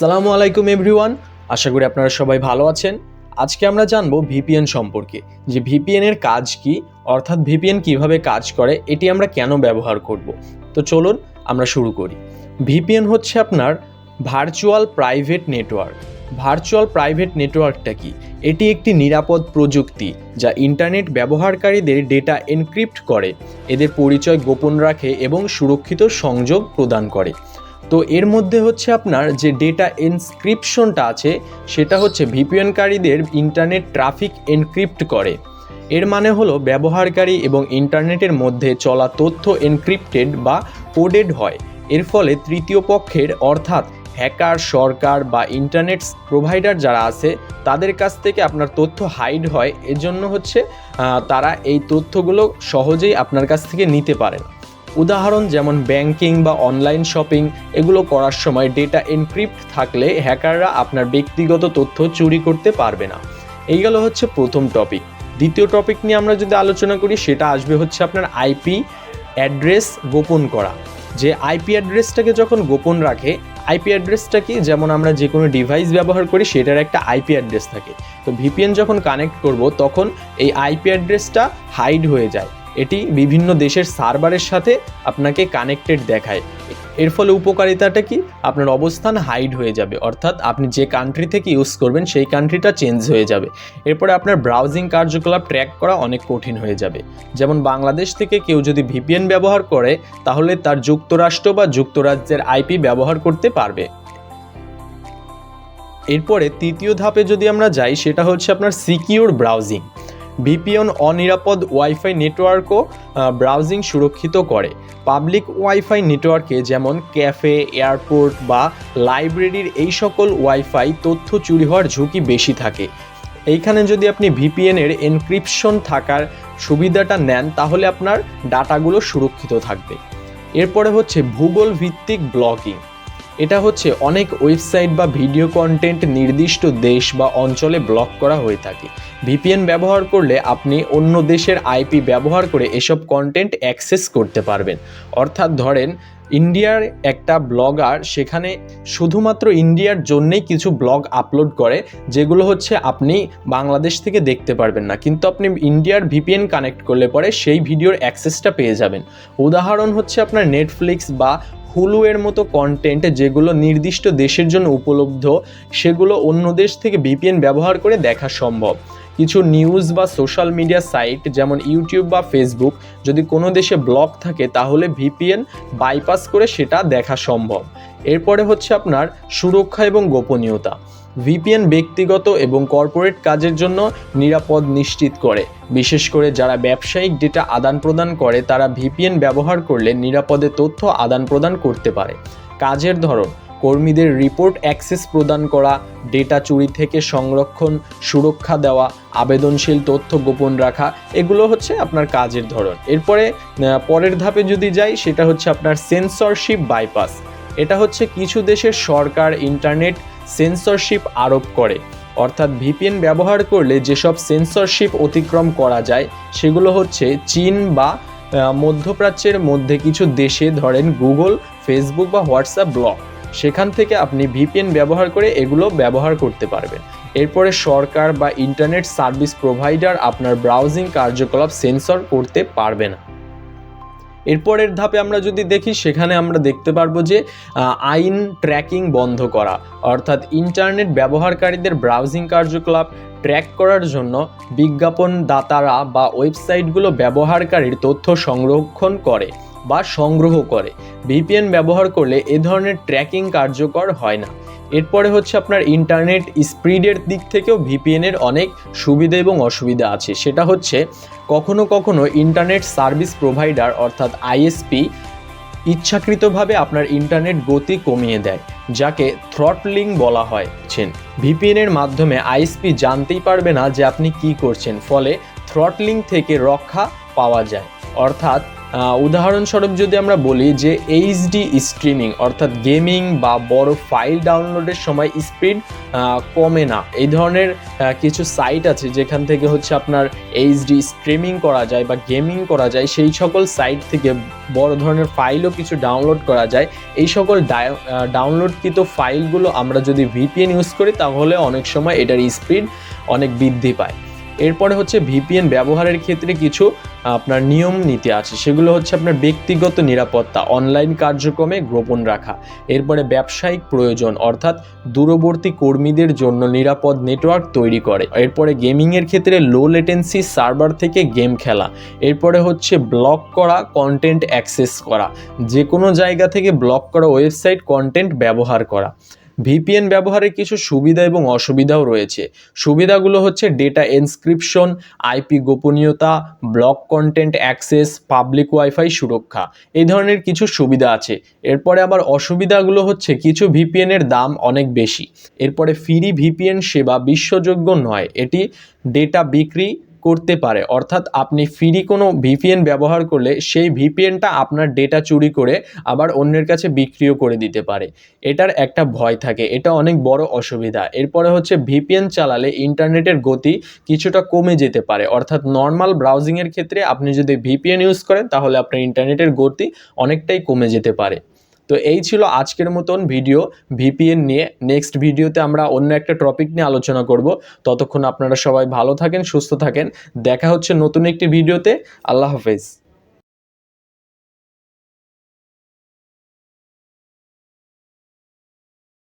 আসসালামু আলাইকুম এভরিওয়ান, আশা করি আপনারা সবাই ভালো আছেন। আজকে আমরা জানবো ভিপিএন সম্পর্কে, যে ভিপিএন এর কাজ কি, অর্থাৎ ভিপিএন কিভাবে কাজ করে, এটি আমরা কেন ব্যবহার করব। তো চলুন আমরা শুরু করি। ভিপিএন হচ্ছে আপনার virtual private network. Virtual private নেটওয়ার্কটা কি? এটি একটি নিরাপদ প্রযুক্তি যা ইন্টারনেট ব্যবহারকারীদের ডেটা এনক্রিপ্ট করে, এদের পরিচয় গোপন রাখে এবং সুরক্ষিত সংযোগ প্রদান করে। তো এর মধ্যে হচ্ছে আপনার যে ডেটা এনক্রিপশনটা আছে, সেটা হচ্ছে ভিপিএনকারীদের ইন্টারনেট ট্রাফিক এনক্রিপ্ট করে। এর মানে হলো ব্যবহারকারী এবং ইন্টারনেটের মধ্যে চলা তথ্য এনক্রিপ্টেড বা কোডেড হয়। এর ফলে তৃতীয় পক্ষের অর্থাৎ হ্যাকার, সরকার বা ইন্টারনেট প্রোভাইডার যারা আছে তাদের কাছ থেকে আপনার তথ্য হাইড হয়। এজন্য হচ্ছে তারা এই তথ্যগুলো সহজেই আপনার কাছ থেকে নিতে পারে না। উদাহরণ যেমন ব্যাংকিং বা অনলাইন শপিং, এগুলো করার সময় ডেটা এনক্রিপ্ট থাকলে হ্যাকাররা আপনার ব্যক্তিগত তথ্য চুরি করতে পারবে না। এই গেল হচ্ছে প্রথম টপিক। দ্বিতীয় টপিক নিয়ে আমরা যদি আলোচনা করি, সেটা আসবে হচ্ছে আপনার আইপি অ্যাড্রেস গোপন করা। যে আইপি অ্যাড্রেসটাকে যখন গোপন রাখে, আইপি অ্যাড্রেসটা কি, যেমন আমরা যে কোনো ডিভাইস ব্যবহার করি সেটার একটা আইপি অ্যাড্রেস থাকে। তো ভিপিএন যখন কানেক্ট করব তখন এই আইপি অ্যাড্রেসটা হাইড হয়ে যায়। এটি বিভিন্ন দেশের সার্ভারের সাথে আপনাকে কানেক্টেড দেখায়। এর ফলে উপকারিতাটা কি, আপনার অবস্থান হাইড হয়ে যাবে, অর্থাৎ আপনি যে কান্ট্রি থেকে ইউজ করবেন সেই কান্ট্রিটা চেঞ্জ হয়ে যাবে। এরপরে আপনার ব্রাউজিং কার্যকলাপ ট্র্যাক করা অনেক কঠিন হয়ে যাবে। যেমন বাংলাদেশ থেকে কেউ যদি ভিপিএন ব্যবহার করে, তাহলে তার যুক্তরাষ্ট্র বা যুক্তরাজ্যের আইপি ব্যবহার করতে পারবে। এরপরে তৃতীয় ধাপে যদি আমরা যাই, সেটা হচ্ছে আপনার সিকিউর ব্রাউজিং। ভিপিএন অনিরাপদ ওয়াইফাই নেটওয়ার্কও ব্রাউজিং সুরক্ষিত করে। পাবলিক ওয়াইফাই নেটওয়ার্কে যেমন ক্যাফে, এয়ারপোর্ট বা লাইব্রেরির এই সকল ওয়াইফাই তথ্য চুরি হওয়ার ঝুঁকি বেশি থাকে। এইখানে যদি আপনি ভিপিএনের এনক্রিপশন থাকার সুবিধাটা নেন, তাহলে আপনার ডাটাগুলো সুরক্ষিত থাকবে। এরপরে হচ্ছে ভূগোল ভিত্তিক ব্লকিং। এটা হচ্ছে অনেক ওয়েবসাইট বা ভিডিও কন্টেন্ট নির্দিষ্ট দেশ বা অঞ্চলে ব্লক করা হয়ে থাকে। ভিপিএন ব্যবহার করলে আপনি অন্য দেশের আইপি ব্যবহার করে এসব কন্টেন্ট অ্যাক্সেস করতে পারবেন। অর্থাৎ ধরেন ইন্ডিয়ার একটা ব্লগার সেখানে শুধুমাত্র ইন্ডিয়ার জন্যেই কিছু ব্লগ আপলোড করে, যেগুলো হচ্ছে আপনি বাংলাদেশ থেকে দেখতে পারবেন না, কিন্তু আপনি ইন্ডিয়ার ভিপিএন কানেক্ট করলে পরে সেই ভিডিওর অ্যাক্সেসটা পেয়ে যাবেন। উদাহরণ হচ্ছে আপনার নেটফ্লিক্স বা হুলু এর মতো কন্টেন্ট যেগুলো নির্দিষ্ট দেশের জন্য উপলব্ধ, সেগুলো অন্য দেশ থেকে ভিপিএন ব্যবহার করে দেখা সম্ভব। কিছু নিউজ বা সোশ্যাল মিডিয়া সাইট যেমন ইউটিউব বা ফেসবুক যদি কোনো দেশে ব্লক থাকে, তাহলে ভিপিএন বাইপাস করে সেটা দেখা সম্ভব। এরপরে হচ্ছে আপনার সুরক্ষা এবং গোপনীয়তা। ভিপিএন ব্যক্তিগত এবং কর্পোরেট কাজের জন্য নিরাপদ নিশ্চিত করে। বিশেষ করে যারা ব্যবসায়িক ডেটা আদান প্রদান করে, তারা ভিপিএন ব্যবহার করলে নিরাপদে তথ্য আদান প্রদান করতে পারে। কাজের ধরন: কর্মীদের রিপোর্ট অ্যাক্সেস প্রদান করা, ডেটা চুরি থেকে সংরক্ষণ, সুরক্ষা দেওয়া, আবেদনশীল তথ্য গোপন রাখা, এগুলো হচ্ছে আপনার কাজের ধরন। এরপরে পরের ধাপে যদি যাই, সেটা হচ্ছে আপনার সেন্সরশিপ বাইপাস। এটা হচ্ছে কিছু দেশের সরকার ইন্টারনেট সেন্সরশিপ আরোপ করে, অর্থাৎ ভিপিএন ব্যবহার করলে যেসব সেন্সরশিপ অতিক্রম করা যায়, সেগুলো হচ্ছে চীন বা মধ্যপ্রাচ্যের মধ্যে কিছু দেশে, ধরেন গুগল, ফেসবুক বা হোয়াটসঅ্যাপ ব্লক, সেখান থেকে আপনি ভিপিএন ব্যবহার করে এগুলো ব্যবহার করতে পারবেন। এরপরে সরকার বা ইন্টারনেট সার্ভিস প্রোভাইডার আপনার ব্রাউজিং কার্যকলাপ সেন্সর করতে পারবে না। এরপরের ধাপে আমরা যদি দেখি, সেখানে আমরা দেখতে পারবো যে আইন ট্র্যাকিং বন্ধ করা, অর্থাৎ ইন্টারনেট ব্যবহারকারীদের ব্রাউজিং কার্যকলাপ ট্র্যাক করার জন্য বিজ্ঞাপনদাতারা বা ওয়েবসাইটগুলো ব্যবহারকারীর তথ্য সংরক্ষণ করে বা সংগ্রহ করে। ভিপিএন ব্যবহার করলে এ ধরনের ট্র্যাকিং কার্যকর হয় না। এরপরে হচ্ছে আপনার ইন্টারনেট স্পিডের দিক থেকেও ভিপিএনের অনেক সুবিধা এবং অসুবিধা আছে। সেটা হচ্ছে কখনো কখনো ইন্টারনেট সার্ভিস প্রোভাইডার অর্থাৎ আইএসপি ইচ্ছাকৃতভাবে আপনার ইন্টারনেট গতি কমিয়ে দেয়, যাকে থ্রটলিং বলা হয়। ভিপিএনের মাধ্যমে আইএসপি জানতেই পারবে না যে আপনি কি করছেন, ফলে থ্রটলিং থেকে রক্ষা পাওয়া যায়। অর্থাৎ উদাহরণস্বরূপ যদি আমরা বলি যে এইচডি স্ট্রিমিং অর্থাৎ গেমিং বা বড় ফাইল ডাউনলোডের সময় স্পিড কমে না, এই ধরনের কিছু সাইট আছে যেখান থেকে হচ্ছে আপনার এইচডি স্ট্রিমিং করা যায় বা গেমিং করা যায়, সেই সকল সাইট থেকে বড় ধরনের ফাইলও কিছু ডাউনলোড করা যায়। এই সকল ডাউনলোডকৃত ফাইলগুলো আমরা যদি ভিপিএন ইউজ করি তাহলে অনেক সময় এটার স্পিড অনেক বৃদ্ধি পায়। এরপরে হচ্ছে ভিপিএন ব্যবহারের ক্ষেত্রে কিছু আপনার নিয়ম নীতি আছে, সেগুলো হচ্ছে আপনার ব্যক্তিগত নিরাপত্তা, অনলাইন কার্যক্রমে গোপন রাখা, এরপরে ব্যবসায়িক প্রয়োজন অর্থাৎ দূরবর্তী কর্মীদের জন্য নিরাপদ নেটওয়ার্ক তৈরি করে, এরপরে গেমিংয়ের ক্ষেত্রে লো লেটেন্সি সার্ভার থেকে গেম খেলা, এরপরে হচ্ছে ব্লক করা কন্টেন্ট অ্যাক্সেস করা, যে কোনো জায়গা থেকে ব্লক করা ওয়েবসাইট কন্টেন্ট ব্যবহার করা। ভিপিএন ব্যবহারের কিছু সুবিধা এবং অসুবিধাও রয়েছে। সুবিধাগুলো হচ্ছে ডেটা এনক্রিপশন, আইপি গোপনীয়তা, block content access, public wifi সুরক্ষা, এই ধরনের কিছু সুবিধা আছে। এরপরে আবার অসুবিধাগুলো হচ্ছে কিছু ভিপিএনের দাম অনেক বেশি, এরপরে ফ্রি ভিপিএন সেবা বিশ্বাসযোগ্য নয়, এটি ডেটা বিক্রি করতে পারে, অর্থাৎ আপনি ফ্রি কোনো ভিপিএন ব্যবহার করলে সেই ভিপিএনটা আপনার ডেটা চুরি করে আবার অন্যের কাছে বিক্রিও করে দিতে পারে, এটার একটা ভয় থাকে, এটা অনেক বড় অসুবিধা। এরপরে হচ্ছে ভিপিএন চালালে ইন্টারনেটের গতি কিছুটা কমে যেতে পারে, অর্থাৎ নর্মাল ব্রাউজিংয়ের ক্ষেত্রে আপনি যদি ভিপিএন ইউজ করেন তাহলে আপনার ইন্টারনেটের গতি অনেকটাই কমে যেতে পারে। তো এই ছিল আজকের মতন ভিডিও ভিপিএন নিয়ে। নেক্সট ভিডিওতে আমরা অন্য একটা টপিক নিয়ে আলোচনা করব। ততক্ষণ আপনারা সবাই ভালো থাকেন, সুস্থ থাকেন। দেখা হচ্ছে নতুন একটি ভিডিওতে। আল্লাহ হাফেজ।